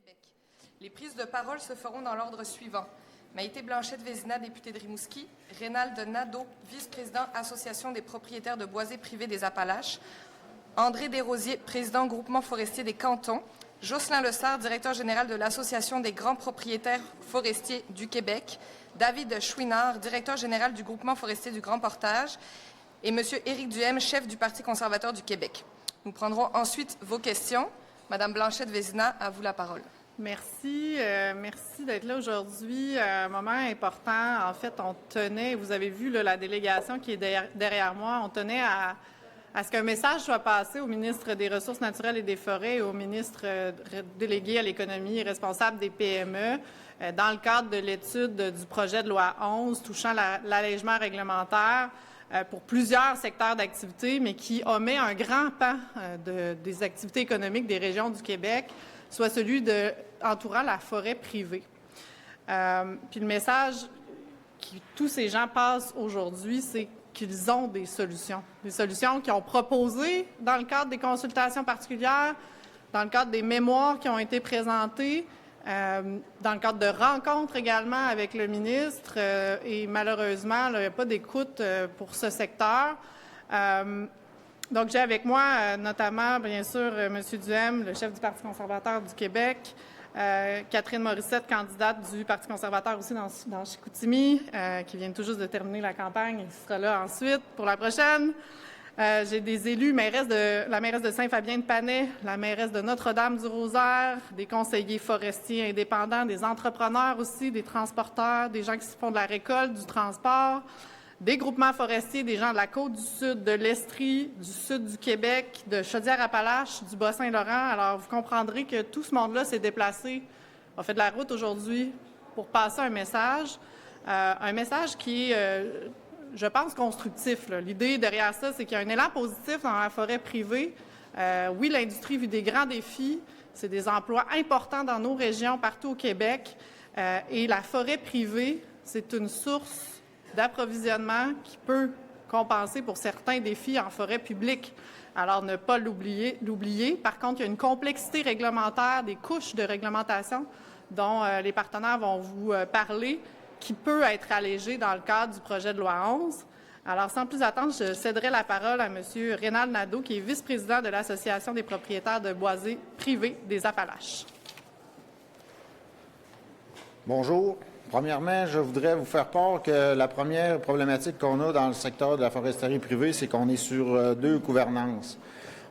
Québec. Les prises de parole se feront dans l'ordre suivant. Maïté Blanchette-Vézina, députée de Rimouski. Rénald Nadeau, vice-président Association des propriétaires de boisés privés des Appalaches. André Desrosiers, président Groupement forestier des Cantons. Jocelyn Lessard, directeur général de l'Association des grands propriétaires forestiers du Québec. David Chouinard, directeur général du Groupement forestier du Grand Portage. Et M. Éric Duhem, chef du Parti conservateur du Québec. Nous prendrons ensuite vos questions. Madame Blanchette-Vézina, à vous la parole. Merci. Merci d'être là aujourd'hui. Un moment important. En fait, on tenait, vous avez vu là, la délégation qui est derrière moi, on tenait à ce qu'un message soit passé au ministre des Ressources naturelles et des Forêts et au ministre délégué à l'économie et responsable des PME dans le cadre de l'étude du projet de loi 11 touchant l'allègement réglementaire pour plusieurs secteurs d'activité, mais qui omet un grand pan des activités économiques des régions du Québec, soit celui entourant la forêt privée. Puis le message que tous ces gens passent aujourd'hui, c'est qu'ils ont des solutions qu'ils ont proposées dans le cadre des consultations particulières, dans le cadre des mémoires qui ont été présentées, dans le cadre de rencontres également avec le ministre, et malheureusement, il n'y a pas d'écoute pour ce secteur. Donc, j'ai avec moi notamment, bien sûr, M. Duhem, le chef du Parti conservateur du Québec, Catherine Morissette, candidate du Parti conservateur aussi dans Chicoutimi, qui vient tout juste de terminer la campagne et qui sera là ensuite pour la prochaine. J'ai des élus, la mairesse de Saint-Fabien-de-Panay, la mairesse de Notre-Dame-du-Rosaire, des conseillers forestiers indépendants, des entrepreneurs aussi, des transporteurs, des gens qui font de la récolte, du transport, des groupements forestiers, des gens de la Côte-du-Sud, de l'Estrie, du sud du Québec, de Chaudière-Appalaches, du Bas-Saint-Laurent. Alors, vous comprendrez que tout ce monde-là s'est déplacé, a fait de la route aujourd'hui pour passer un message qui est, je pense, constructif. L'idée derrière ça, c'est qu'il y a un élan positif dans la forêt privée. Oui, l'industrie vit des grands défis. C'est des emplois importants dans nos régions, partout au Québec. Et la forêt privée, c'est une source d'approvisionnement qui peut compenser pour certains défis en forêt publique. Alors, ne pas l'oublier. Par contre, il y a une complexité réglementaire, des couches de réglementation dont les partenaires vont vous parler, qui peut être allégée dans le cadre du projet de loi 11. Alors, sans plus attendre, je céderai la parole à M. Rénald Nadeau, qui est vice-président de l'Association des propriétaires de boisés privés des Appalaches. Bonjour. Premièrement, je voudrais vous faire part que la première problématique qu'on a dans le secteur de la foresterie privée, c'est qu'on est sur deux gouvernances.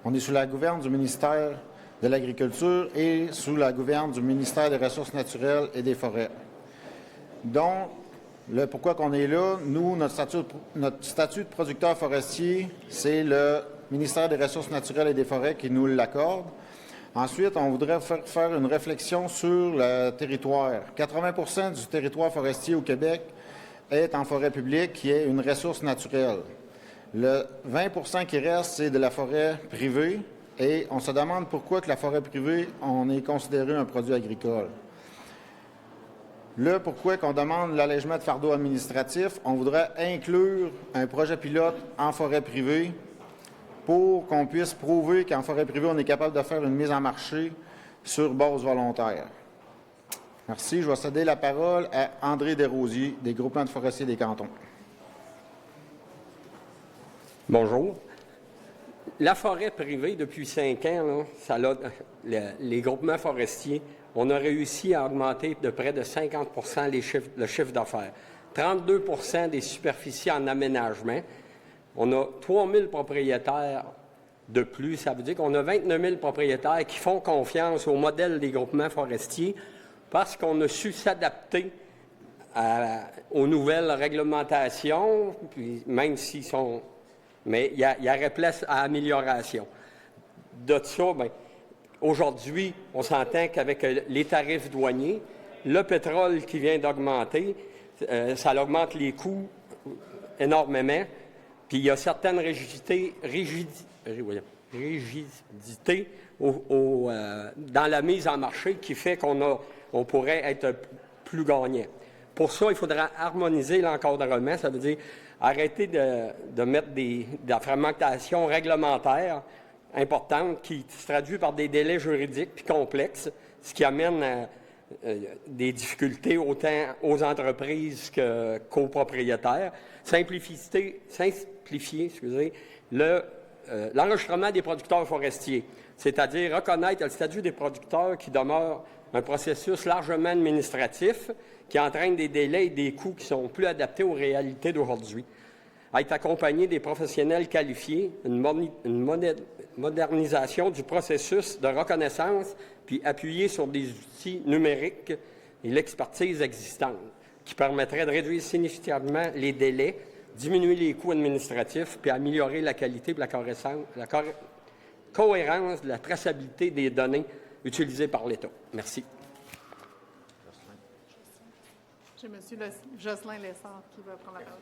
On est sous la gouverne du ministère de l'Agriculture et sous la gouverne du ministère des Ressources naturelles et des Forêts. Donc, pourquoi qu'on est là, nous, notre statut de producteur forestier, c'est le ministère des Ressources naturelles et des Forêts qui nous l'accorde. Ensuite, on voudrait faire une réflexion sur le territoire. 80 du territoire forestier au Québec est en forêt publique, qui est une ressource naturelle. Le 20 qui reste, c'est de la forêt privée, et on se demande pourquoi que la forêt privée, on est considéré un produit agricole. Là, pourquoi qu'on demande l'allègement de fardeau administratif? On voudrait inclure un projet pilote en forêt privée pour qu'on puisse prouver qu'en forêt privée, on est capable de faire une mise en marché sur base volontaire. Merci. Je vais céder la parole à André Desrosiers, des groupements de forestiers des cantons. Bonjour. La forêt privée, depuis 5 ans, les groupements forestiers, on a réussi à augmenter de près de 50 le chiffre d'affaires, 32 des superficies en aménagement. On a 3 000 propriétaires de plus. Ça veut dire qu'on a 29 000 propriétaires qui font confiance au modèle des groupements forestiers parce qu'on a su s'adapter aux nouvelles réglementations, puis même s'ils sont... Mais il y aurait place à amélioration. De ça, bien, aujourd'hui, on s'entend qu'avec les tarifs douaniers, le pétrole qui vient d'augmenter, ça augmente les coûts énormément. Puis il y a certaines rigidités dans la mise en marché qui fait qu'on pourrait être plus gagnant. Pour ça, il faudra harmoniser l'encadrement. Ça veut dire arrêter de mettre de la fragmentation réglementaire importante qui se traduit par des délais juridiques puis complexes, ce qui amène à des difficultés autant aux entreprises qu'aux propriétaires. Simplifier l'enregistrement des producteurs forestiers, c'est-à-dire reconnaître le statut des producteurs qui demeure un processus largement administratif qui entraîne des délais et des coûts qui sont plus adaptés aux réalités d'aujourd'hui. Être accompagné des professionnels qualifiés, une modernisation du processus de reconnaissance, puis appuyer sur des outils numériques et l'expertise existante, qui permettraient de réduire significativement les délais, diminuer les coûts administratifs, puis améliorer la qualité et la cohérence de la traçabilité des données utilisées par l'État. Merci. J'ai M. Jocelyn Lessard qui va prendre la parole.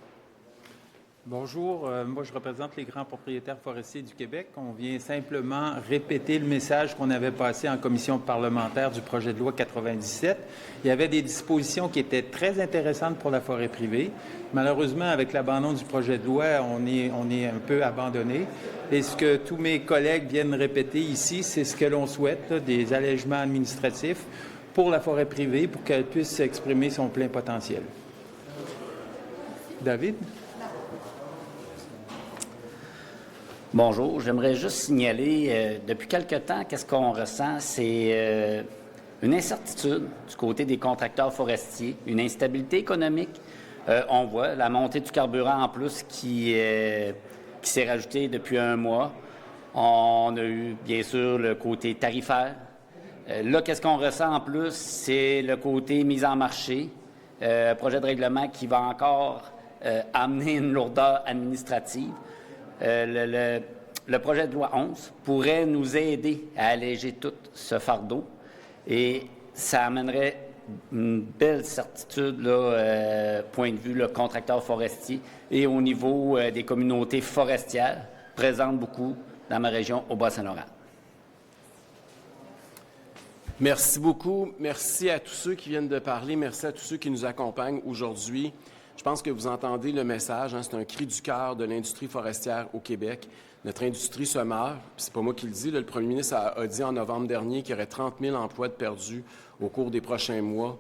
Bonjour, moi je représente les grands propriétaires forestiers du Québec. On vient simplement répéter le message qu'on avait passé en commission parlementaire du projet de loi 97. Il y avait des dispositions qui étaient très intéressantes pour la forêt privée. Malheureusement, avec l'abandon du projet de loi, on est un peu abandonné. Et ce que tous mes collègues viennent répéter ici, c'est ce que l'on souhaite, là, des allègements administratifs pour la forêt privée pour qu'elle puisse exprimer son plein potentiel. David? Bonjour. J'aimerais juste signaler, depuis quelque temps, qu'est-ce qu'on ressent, c'est une incertitude du côté des contracteurs forestiers, une instabilité économique. On voit la montée du carburant en plus qui s'est rajoutée depuis un mois. On a eu, bien sûr, le côté tarifaire. Là, qu'est-ce qu'on ressent en plus, c'est le côté mise en marché, projet de règlement qui va encore amener une lourdeur administrative. Le projet de loi 11 pourrait nous aider à alléger tout ce fardeau et ça amènerait une belle certitude, là, point de vue le contracteur forestier et au niveau des communautés forestières présentes beaucoup dans ma région au Bas-Saint-Laurent. Merci beaucoup. Merci à tous ceux qui viennent de parler. Merci à tous ceux qui nous accompagnent aujourd'hui. Je pense que vous entendez le message. C'est un cri du cœur de l'industrie forestière au Québec. Notre industrie se meurt. C'est pas moi qui le dis. Le premier ministre a dit en novembre dernier qu'il y aurait 30 000 emplois de perdus au cours des prochains mois.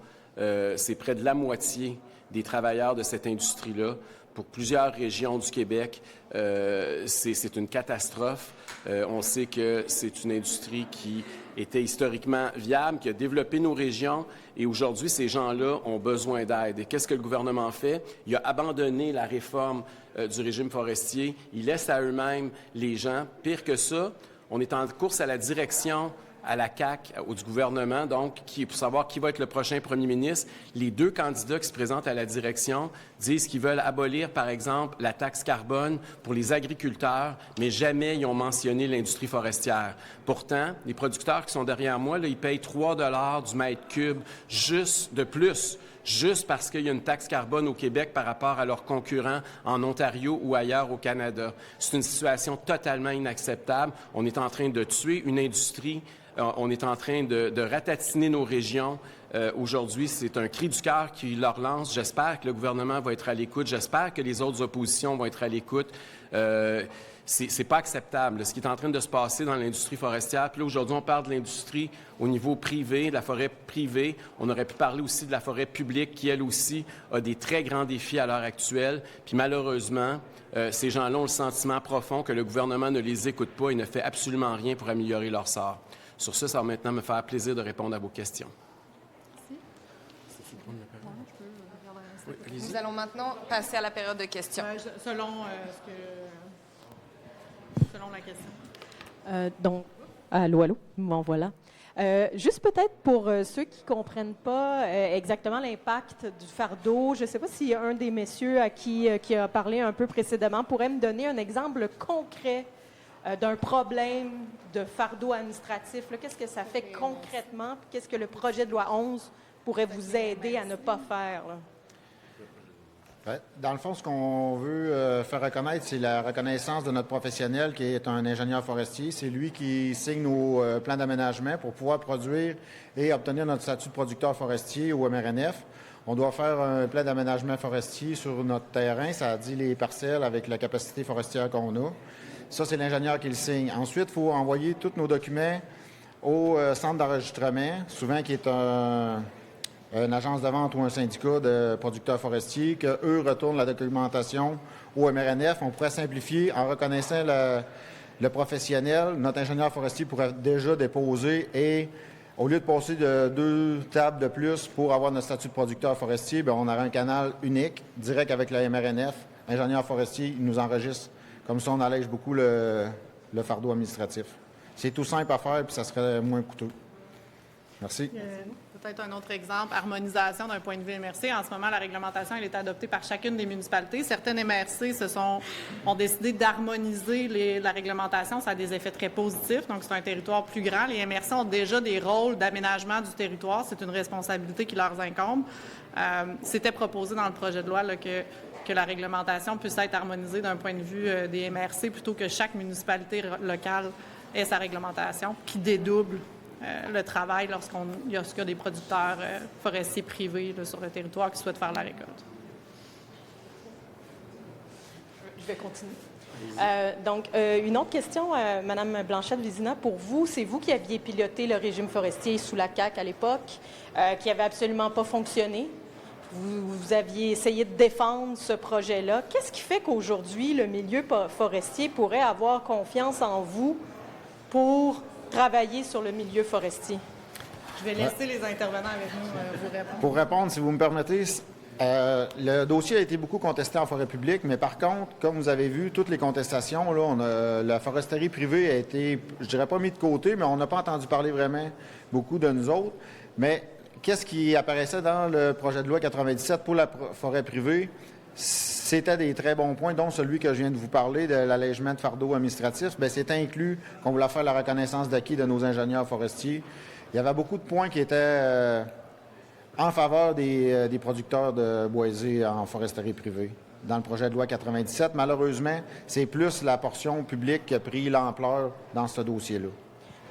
C'est près de la moitié des travailleurs de cette industrie-là. Pour plusieurs régions du Québec, c'est une catastrophe. On sait que c'est une industrie qui était historiquement viable, qui a développé nos régions, et aujourd'hui, ces gens-là ont besoin d'aide. Et qu'est-ce que le gouvernement fait? Il a abandonné la réforme du régime forestier. Il laisse à eux-mêmes les gens. Pire que ça, on est en course à la direction à la CAQ, du gouvernement, donc, pour savoir qui va être le prochain premier ministre. Les deux candidats qui se présentent à la direction disent qu'ils veulent abolir, par exemple, la taxe carbone pour les agriculteurs, mais jamais ils ont mentionné l'industrie forestière. Pourtant, les producteurs qui sont derrière moi, là, ils payent 3 $ du mètre cube juste de plus, juste parce qu'il y a une taxe carbone au Québec par rapport à leurs concurrents en Ontario ou ailleurs au Canada. C'est une situation totalement inacceptable. On est en train de tuer une industrie. On est en train de ratatiner nos régions. Aujourd'hui, c'est un cri du cœur qui leur lance. J'espère que le gouvernement va être à l'écoute. J'espère que les autres oppositions vont être à l'écoute. C'est pas acceptable, là, ce qui est en train de se passer dans l'industrie forestière. Puis là, aujourd'hui, on parle de l'industrie au niveau privé, de la forêt privée. On aurait pu parler aussi de la forêt publique qui, elle aussi, a des très grands défis à l'heure actuelle. Puis malheureusement, ces gens-là ont le sentiment profond que le gouvernement ne les écoute pas et ne fait absolument rien pour améliorer leur sort. Sur ça, ça va maintenant me faire plaisir de répondre à vos questions. Merci. Nous allons maintenant passer à la période de questions. Selon la question. Donc, allô, m'en voilà. Juste peut-être pour ceux qui ne comprennent pas exactement l'impact du fardeau, je ne sais pas si un des messieurs qui a parlé un peu précédemment pourrait me donner un exemple concret d'un problème de fardeau administratif. Qu'est-ce que ça fait concrètement? Qu'est-ce que le projet de loi 11 pourrait vous aider à ne pas faire? Là? Dans le fond, ce qu'on veut faire reconnaître, c'est la reconnaissance de notre professionnel qui est un ingénieur forestier. C'est lui qui signe nos plans d'aménagement pour pouvoir produire et obtenir notre statut de producteur forestier au MRNF. On doit faire un plan d'aménagement forestier sur notre terrain. Ça dit les parcelles avec la capacité forestière qu'on a. Ça, c'est l'ingénieur qui le signe. Ensuite, il faut envoyer tous nos documents au centre d'enregistrement, souvent qui est une agence de vente ou un syndicat de producteurs forestiers, qu'eux retournent la documentation au MRNF. On pourrait simplifier en reconnaissant le professionnel. Notre ingénieur forestier pourrait déjà déposer et, au lieu de passer de 2 tables de plus pour avoir notre statut de producteur forestier, bien, on aurait un canal unique, direct avec le MRNF. L'ingénieur forestier, il nous enregistre. Comme ça, on allège beaucoup le fardeau administratif. C'est tout simple à faire, puis ça serait moins coûteux. Merci. Peut-être un autre exemple, harmonisation d'un point de vue MRC. En ce moment, la réglementation elle est adoptée par chacune des municipalités. Certaines MRC ont décidé d'harmoniser la réglementation. Ça a des effets très positifs. Donc, c'est un territoire plus grand. Les MRC ont déjà des rôles d'aménagement du territoire. C'est une responsabilité qui leur incombe. C'était proposé dans le projet de loi là, que la réglementation puisse être harmonisée d'un point de vue des MRC plutôt que chaque municipalité locale ait sa réglementation, qui dédouble le travail lorsqu'il y a des producteurs forestiers privés là, sur le territoire qui souhaitent faire la récolte. Je vais continuer. Donc, une autre question, Mme Blanchette-Vézina, pour vous, c'est vous qui aviez piloté le régime forestier sous la CAQ à l'époque, qui n'avait absolument pas fonctionné. Vous aviez essayé de défendre ce projet-là. Qu'est-ce qui fait qu'aujourd'hui, le milieu forestier pourrait avoir confiance en vous pour travailler sur le milieu forestier? Je vais laisser les intervenants avec nous vous répondre. Pour répondre, si vous me permettez, le dossier a été beaucoup contesté en forêt publique, mais par contre, comme vous avez vu, toutes les contestations, là, la foresterie privée a été, je dirais pas mis de côté, mais on n'a pas entendu parler vraiment beaucoup de nous autres. Mais qu'est-ce qui apparaissait dans le projet de loi 97 pour la forêt privée? C'était des très bons points, dont celui que je viens de vous parler, de l'allègement de fardeau administratif. Bien, c'est inclus qu'on voulait faire la reconnaissance d'acquis de nos ingénieurs forestiers. Il y avait beaucoup de points qui étaient en faveur des producteurs de boisés en foresterie privée dans le projet de loi 97. Malheureusement, c'est plus la portion publique qui a pris l'ampleur dans ce dossier-là.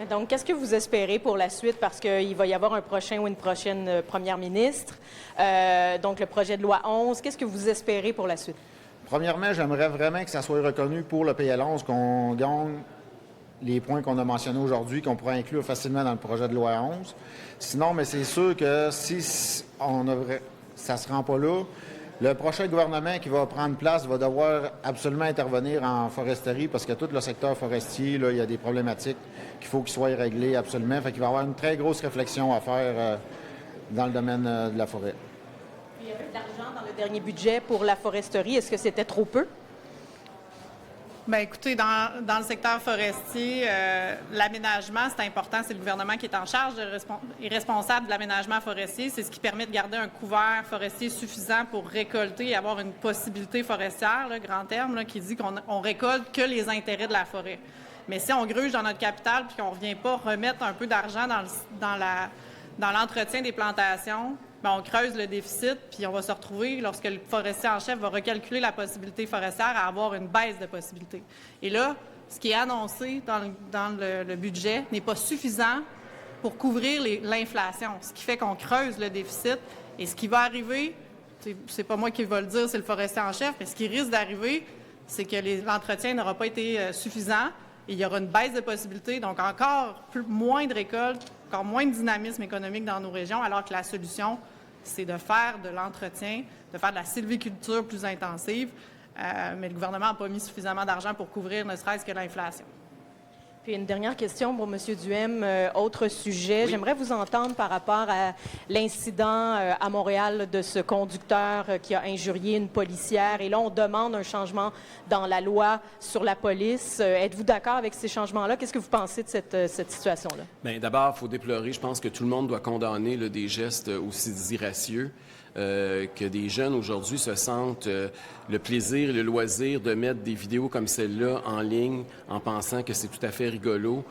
Donc, qu'est-ce que vous espérez pour la suite? Parce qu'il va y avoir un prochain ou une prochaine première ministre. Donc, le projet de loi 11, qu'est-ce que vous espérez pour la suite? Premièrement, j'aimerais vraiment que ça soit reconnu pour le PL11, qu'on gagne les points qu'on a mentionnés aujourd'hui, qu'on pourrait inclure facilement dans le projet de loi 11. Sinon, mais c'est sûr que si ça ne se rend pas là, le prochain gouvernement qui va prendre place va devoir absolument intervenir en foresterie parce que tout le secteur forestier, là, il y a des problématiques qu'il faut qu'ils soient réglées absolument. Fait qu'il va y avoir une très grosse réflexion à faire dans le domaine de la forêt. Il y avait de l'argent dans le dernier budget pour la foresterie. Est-ce que c'était trop peu? Bien, écoutez, dans le secteur forestier, l'aménagement, c'est important. C'est le gouvernement qui est en charge et responsable de l'aménagement forestier. C'est ce qui permet de garder un couvert forestier suffisant pour récolter et avoir une possibilité forestière, là, grand terme, là, qui dit qu'on récolte que les intérêts de la forêt. Mais si on gruge dans notre capital puis qu'on ne revient pas remettre un peu d'argent dans l'entretien des plantations, bien, on creuse le déficit, puis on va se retrouver, lorsque le forestier en chef va recalculer la possibilité forestière, à avoir une baisse de possibilité. Et là, ce qui est annoncé dans le budget n'est pas suffisant pour couvrir l'inflation, ce qui fait qu'on creuse le déficit. Et ce qui va arriver, c'est pas moi qui va le dire, c'est le forestier en chef, mais ce qui risque d'arriver, c'est que l'entretien n'aura pas été suffisant. Et il y aura une baisse de possibilités, donc encore moins de récoltes, encore moins de dynamisme économique dans nos régions, alors que la solution, c'est de faire de l'entretien, de faire de la sylviculture plus intensive. Mais le gouvernement n'a pas mis suffisamment d'argent pour couvrir ne serait-ce que l'inflation. Puis une dernière question pour M. Duhem, autre sujet. Oui. J'aimerais vous entendre par rapport à l'incident à Montréal de ce conducteur qui a injurié une policière. Et là, on demande un changement dans la loi sur la police. Êtes-vous d'accord avec ces changements-là? Qu'est-ce que vous pensez de cette situation-là? Bien, d'abord, il faut déplorer. Je pense que tout le monde doit condamner là, des gestes aussi disgracieux. Que des jeunes aujourd'hui se sentent le plaisir, le loisir de mettre des vidéos comme celle-là en ligne en pensant que c'est tout à fait rigolo.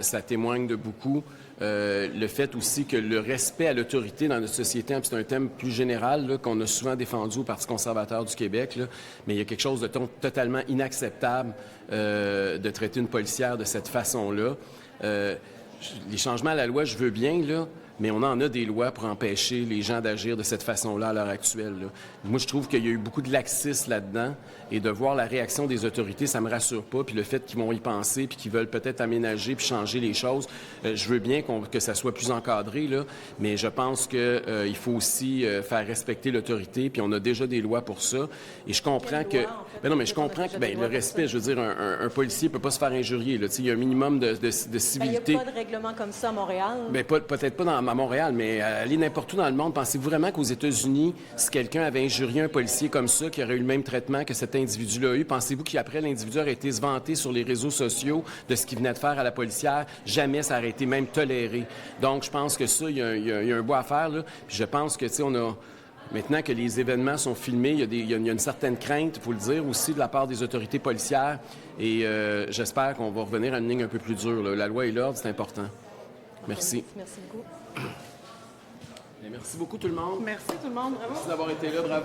Ça témoigne de beaucoup. Le fait aussi que le respect à l'autorité dans notre société, c'est un thème plus général là, qu'on a souvent défendu au Parti conservateur du Québec, là, mais il y a quelque chose de totalement inacceptable de traiter une policière de cette façon-là. Les changements à la loi, je veux bien, là, mais on en a des lois pour empêcher les gens d'agir de cette façon-là à l'heure actuelle, là. Moi, je trouve qu'il y a eu beaucoup de laxisme là-dedans, et de voir la réaction des autorités, ça me rassure pas. Puis le fait qu'ils vont y penser, puis qu'ils veulent peut-être aménager puis changer les choses, je veux bien que ça soit plus encadré, là, mais je pense qu'il faut aussi faire respecter l'autorité, puis on a déjà des lois pour ça. Et je comprends que... Ben non, mais je comprends que le respect, je veux dire, un policier peut pas se faire injurier, là. Il y a un minimum de civilité. Il n'y a pas de règlement comme ça à Montréal. Bien, peut-être pas à Montréal, mais aller n'importe où dans le monde. Pensez-vous vraiment qu'aux États-Unis, si quelqu'un avait injurié un policier comme ça, qui aurait eu le même traitement que cet individu-là a eu, pensez-vous qu'après, l'individu aurait été se vanter sur les réseaux sociaux de ce qu'il venait de faire à la policière? Jamais ça aurait été même toléré. Donc, je pense que ça, il y a un bout à faire, là. Puis je pense que, tu sais, on a... Maintenant que les événements sont filmés, il y a une certaine crainte, il faut le dire, aussi de la part des autorités policières. Et j'espère qu'on va revenir à une ligne un peu plus dure, là. La loi et l'ordre, c'est important. Merci. Merci beaucoup. Merci beaucoup, tout le monde. Merci tout le monde. Bravo. Merci d'avoir été là. Bravo.